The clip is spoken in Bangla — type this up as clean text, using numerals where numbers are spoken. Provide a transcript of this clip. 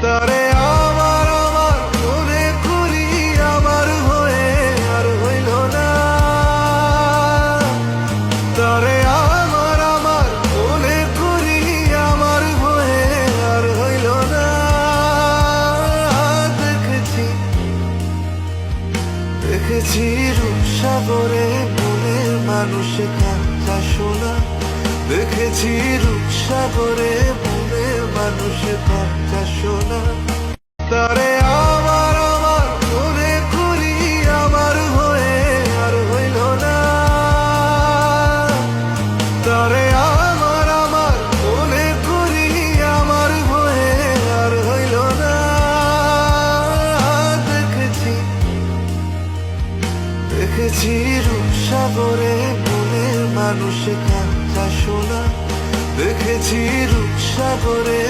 তারে আমার আমার মনে করি আমার হয়ে আর হইল না। তারে আমার আমার মনে করি আমার হয়ে আর হইল না। দেখেছি দেখেছি রূপসাগরে মনের মানুষ কাঁচা সোনা। দেখেছি রূপসাগরে মনের মানুষ কাঁচা সোনা। তারে আমার আমার মনে করি আমার হয়ে আর হইল না। তারে আমার আমার মনে করি আমার হয়ে আর হইল না। দেখেছি দেখেছি রূপসাগরে মনের মানুষ কাঁচা সোনা। দেখেছি রূপসাগরে